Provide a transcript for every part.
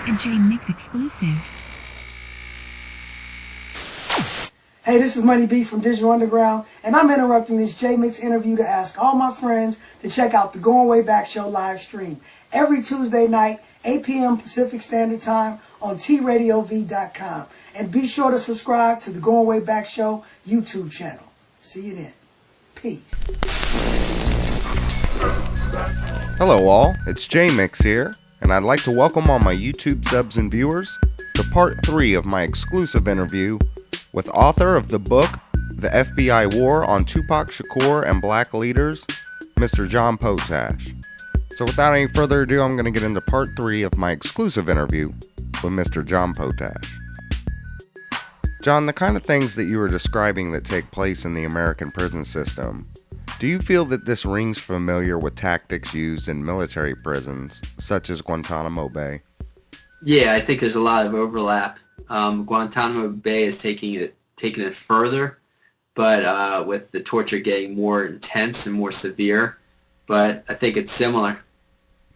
A J-Mix exclusive. Hey, this is Money B from Digital Underground, and I'm interrupting this J-Mix interview to ask all my friends to check out the Going Way Back Show live stream every Tuesday night, 8 p.m. Pacific Standard Time on TRadioV.com. And be sure to subscribe to the Going Way Back Show YouTube channel. See you then. Peace. Hello all, it's J-Mix here, and I'd like to welcome all my YouTube subs and viewers to part 3 of my exclusive interview with author of the book, The FBI War on Tupac Shakur and Black Leaders, Mr. John Potash. So without any further ado, I'm going to get into part 3 of my exclusive interview with Mr. John Potash. John, the kind of things that you were describing that take place in the American prison system, do you feel that this rings familiar with tactics used in military prisons, such as Guantanamo Bay? Yeah, I think there's a lot of overlap. Guantanamo Bay is taking it further, but with the torture getting more intense and more severe. But I think it's similar.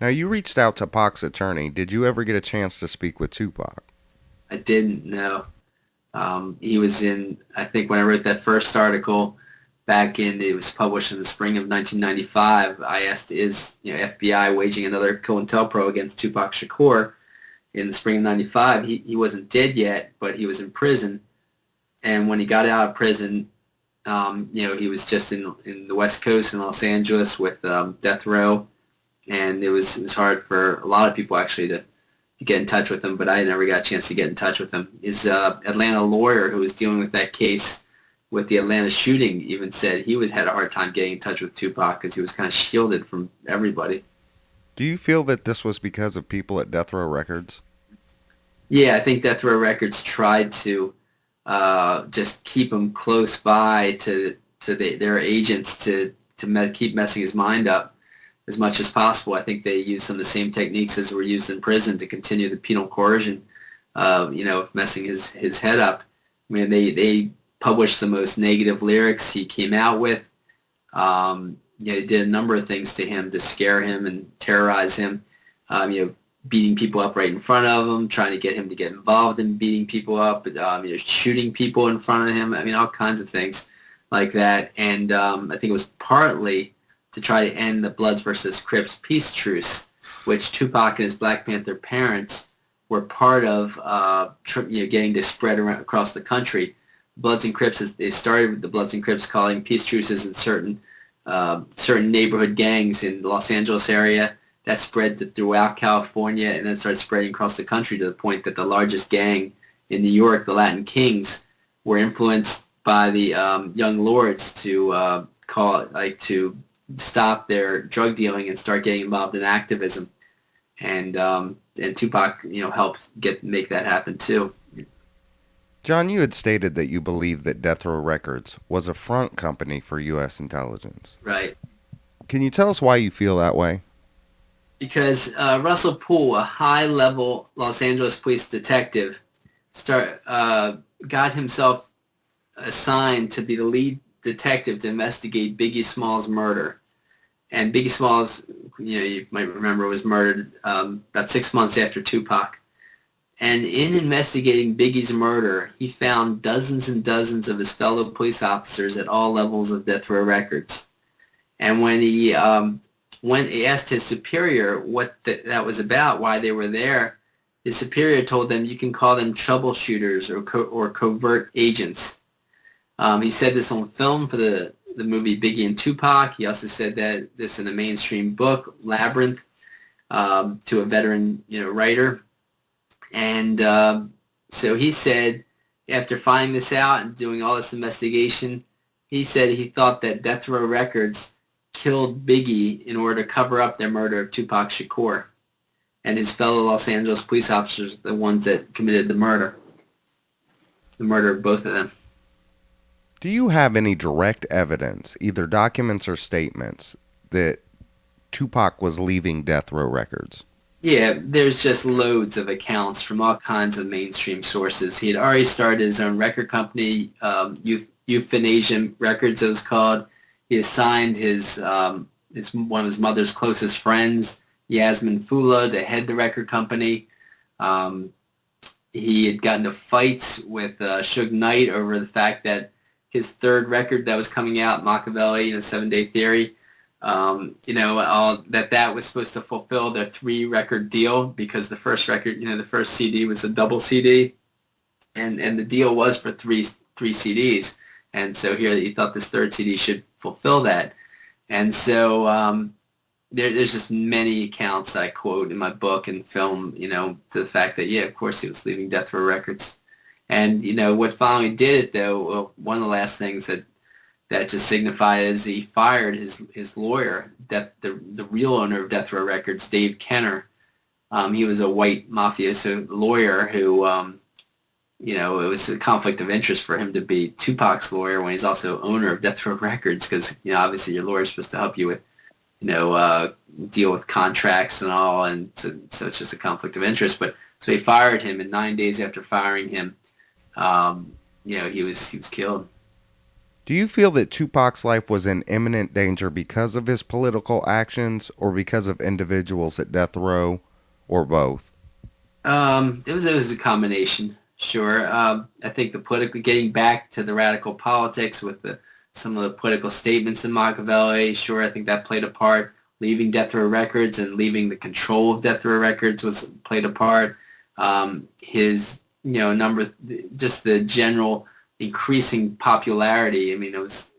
Now, you reached out to Pac's attorney. Did you ever get a chance to speak with Tupac? I didn't know. He was in, I think when I wrote that first article it was published in the spring of 1995, I asked, is FBI waging another COINTELPRO against Tupac Shakur? In the spring of 95, he wasn't dead yet, but he was in prison. And when he got out of prison, he was just in the West Coast in Los Angeles with death row. And it was hard for a lot of people actually to get in touch with him, but I never got a chance to get in touch with him. His Atlanta lawyer who was dealing with that case with the Atlanta shooting even said he had a hard time getting in touch with Tupac because he was kind of shielded from everybody. Do you feel that this was because of people at Death Row Records? Yeah, I think Death Row Records tried to just keep him close by to their agents to keep messing his mind up as much as possible. I think they used some of the same techniques as were used in prison to continue the penal coercion, messing his head up. I mean, they published the most negative lyrics he came out with. They did a number of things to him to scare him and terrorize him. Beating people up right in front of him, trying to get him to get involved in beating people up, shooting people in front of him. I mean, all kinds of things like that. And I think it was partly to try to end the Bloods versus Crips peace truce, which Tupac and his Black Panther parents were part of, getting to spread around across the country. Bloods and Crips, they started with the Bloods and Crips calling peace truces in certain neighborhood gangs in the Los Angeles area. That spread throughout California and then started spreading across the country to the point that the largest gang in New York, the Latin Kings, were influenced by the young lords to to stop their drug dealing and start getting involved in activism. And Tupac, helped make that happen too. John, you had stated that you believed that Death Row Records was a front company for U.S. intelligence. Right. Can you tell us why you feel that way? Because Russell Poole, a high-level Los Angeles police detective, got himself assigned to be the lead detective to investigate Biggie Smalls' murder. And Biggie Smalls, you might remember, was murdered about 6 months after Tupac. And in investigating Biggie's murder, he found dozens and dozens of his fellow police officers at all levels of Death Row Records. And when he asked his superior what that was about, why they were there, his superior told them you can call them troubleshooters or covert agents. He said this on film for the movie Biggie and Tupac. He also said this in a mainstream book, Labyrinth, to a veteran writer. And so he said, after finding this out and doing all this investigation, he said he thought that Death Row Records killed Biggie in order to cover up their murder of Tupac Shakur. And his fellow Los Angeles police officers, the ones that committed the murder of both of them. Do you have any direct evidence, either documents or statements, that Tupac was leaving Death Row Records? Yeah, there's just loads of accounts from all kinds of mainstream sources. He had already started his own record company, Euthanasia Records it was called. He assigned one of his mother's closest friends, Yasmin Fula, to head the record company. Um, he had gotten into fights with Suge Knight over the fact that his third record that was coming out, Machiavelli, 7-Day Theory, that was supposed to fulfill their 3-record deal because the first record, the first CD was a double CD, and the deal was for three CDs, and so here he thought this third CD should fulfill that, and so there's just many accounts I quote in my book and film, to the fact that, yeah, of course he was leaving Death Row Records. And, what finally did it, though, well, one of the last things that just signified is he fired his lawyer, the real owner of Death Row Records, Dave Kenner. He was a white mafioso lawyer who, it was a conflict of interest for him to be Tupac's lawyer when he's also owner of Death Row Records because, obviously your lawyer is supposed to help you with deal with contracts and all, and so it's just a conflict of interest. But so he fired him, and 9 days after firing him, he was killed. Do you feel that Tupac's life was in imminent danger because of his political actions or because of individuals at death row, or both? It was a combination, sure. I think getting back to the radical politics with some of the political statements in Machiavelli, sure, I think that played a part. Leaving Death Row Records and leaving the control of Death Row Records played a part. His, just the general increasing popularity. I mean, it was,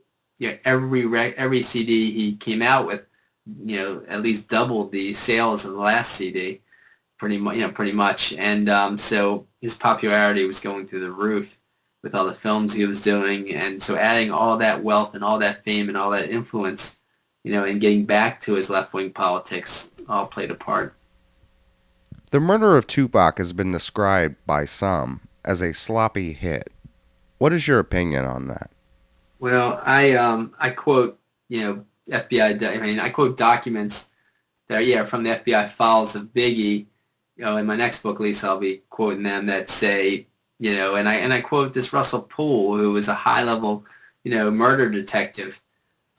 every CD he came out with, at least doubled the sales of the last CD, pretty much. And so his popularity was going through the roof with all the films he was doing, and so adding all that wealth and all that fame and all that influence, and getting back to his left-wing politics all played a part. The murder of Tupac has been described by some as a sloppy hit. What is your opinion on that? Well, I quote, FBI, I quote documents that are, from the FBI files of Biggie. In my next book, at least, I'll be quoting them that say, and I quote this Russell Poole, who was a high-level, murder detective,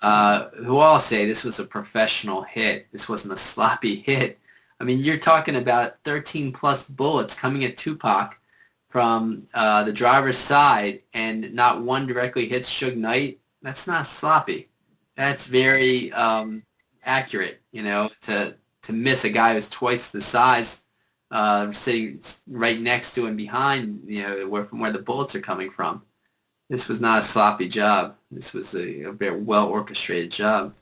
who all say this was a professional hit. This wasn't a sloppy hit. I mean, you're talking about 13-plus bullets coming at Tupac from the driver's side, and not one directly hits Suge Knight. That's not sloppy. That's very accurate, to miss a guy who's twice the size, sitting right next to and behind, from where the bullets are coming from. This was not a sloppy job. This was a very well-orchestrated job.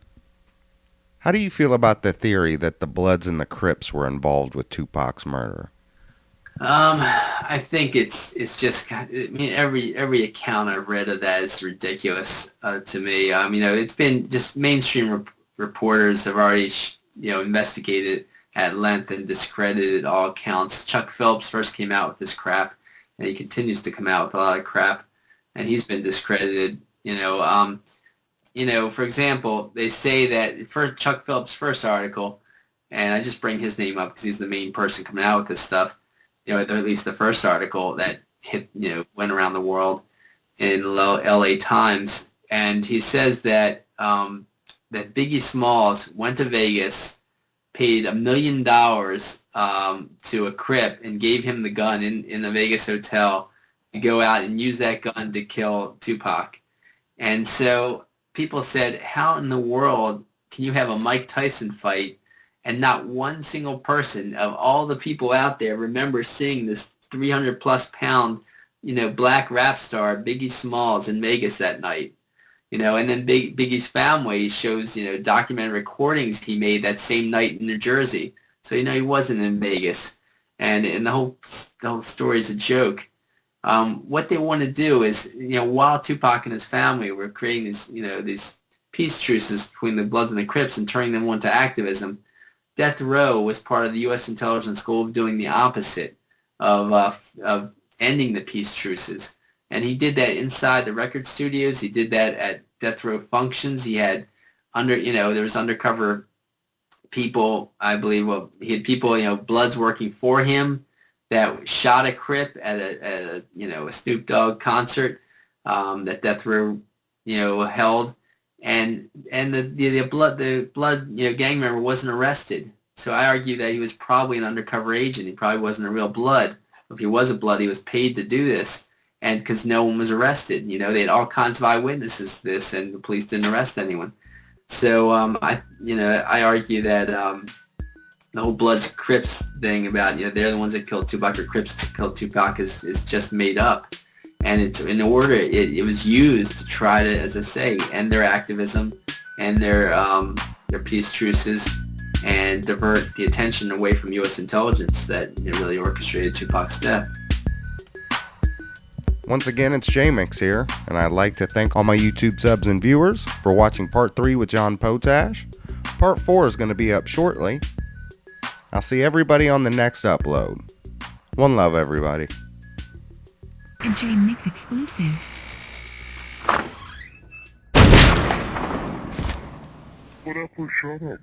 How do you feel about the theory that the Bloods and the Crips were involved with Tupac's murder? I think it's just, every account I've read of that is ridiculous to me. It's been just mainstream reporters have already, investigated at length and discredited all accounts. Chuck Phillips first came out with this crap, and he continues to come out with a lot of crap, and he's been discredited. For example, they say that for Chuck Phillips' first article, and I just bring his name up because he's the main person coming out with this stuff, at least the first article that hit, went around the world in LA Times, and he says that that Biggie Smalls went to Vegas, paid $1 million to a Crip, and gave him the gun in the Vegas hotel to go out and use that gun to kill Tupac. And so people said, how in the world can you have a Mike Tyson fight and not one single person of all the people out there remember seeing this 300-plus pound, black rap star, Biggie Smalls, in Vegas that night? And then Biggie's family shows, documented recordings he made that same night in New Jersey. So, he wasn't in Vegas. And the whole story is a joke. What they want to do is, while Tupac and his family were creating these peace truces between the Bloods and the Crips and turning them on to activism, Death Row was part of the U.S. intelligence goal of doing the opposite, of ending the peace truces. And he did that inside the record studios. He did that at Death Row functions. He had there was undercover people, I believe. Well, he had people, Bloods working for him that shot a Crip at a Snoop Dogg concert that Death Row held, and the blood gang member wasn't arrested. So I argue that he was probably an undercover agent. He probably wasn't a real blood. If he was a blood, he was paid to do this, and because no one was arrested. They had all kinds of eyewitnesses to this, and the police didn't arrest anyone. So I argue that the whole Bloods Crips thing about they're the ones that killed Tupac or Crips killed Tupac is just made up, and it's in order it was used to try to, as I say, end their activism and their peace truces and divert the attention away from U.S. intelligence that really orchestrated Tupac's death. Once again, it's J-Mix here, and I'd like to thank all my YouTube subs and viewers for watching Part 3 with John Potash. Part 4 is going to be up shortly. I'll see everybody on the next upload. One love, everybody. A J-Mix exclusive. Whatever, shut up.